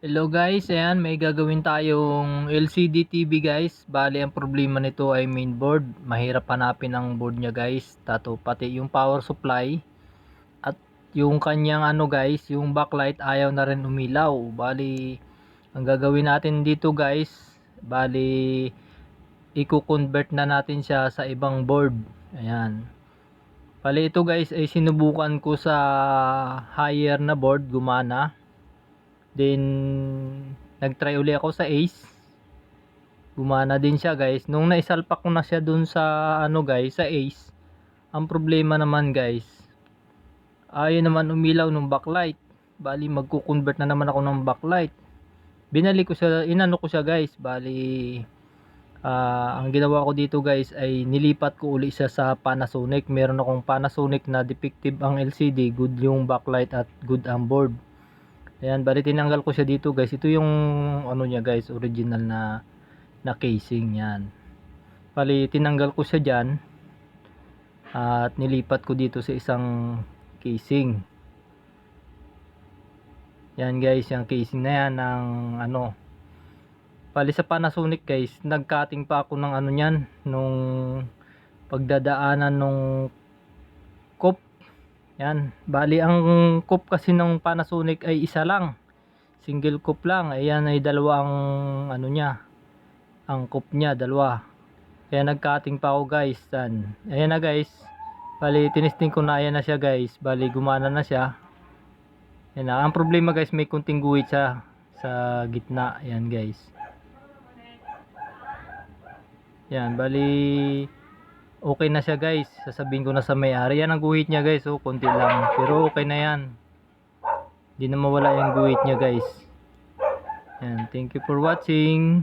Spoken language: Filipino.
Hello guys, ayan may gagawin tayong LCD TV guys. Bali ang problema nito ay mainboard. Mahirap hanapin ang board niya guys. Pati yung power supply at yung kanyang guys, yung backlight ayaw na rin umilaw. Bali ang gagawin natin dito guys, bali i-convert na natin siya sa ibang board. Ayan. Bali ito guys ay sinubukan ko sa higher na board, gumana. Then nagtry uli ako sa Ace. Gumana din siya guys. Nung naisalpak ko na siya dun sa guys, sa Ace. Ang problema naman guys, ayaw naman umilaw ng backlight. Bali magko-convert na naman ako ng backlight. Binalik ko siya, inano ko siya guys. Bali ang ginawa ko dito guys ay nilipat ko uli siya sa Panasonic. Meron akong Panasonic na defective ang LCD, good yung backlight at good ang board. Ayan, bali tinanggal ko siya dito guys. Ito yung niya guys, original na casing yan. Bali tinanggal ko siya diyan at nilipat ko dito sa isang casing. Yan guys, yung casing na yan ng bali sa Panasonic guys, nagcutting pa ako ng niyan nung pagdadaanan nung coupe. Yan, bali ang coupe kasi ng Panasonic ay isa lang, single coupe lang. Ayan ay dalawa ang niya, ang coupe niya dalawa, kaya nagcutting pa ako guys. Ayan na guys, bali tinisting ko na, ayan na siya guys, bali gumana na siya. Ayan na. Ang problema guys, may kunting guhit siya sa gitna. Ayan guys, yan bali okay na siya guys. Sasabihin ko na sa may-ari, yan ang guhit niya guys, oh konti lang, pero okay na yan, hindi na mawala yung guhit niya guys. Yan, thank you for watching.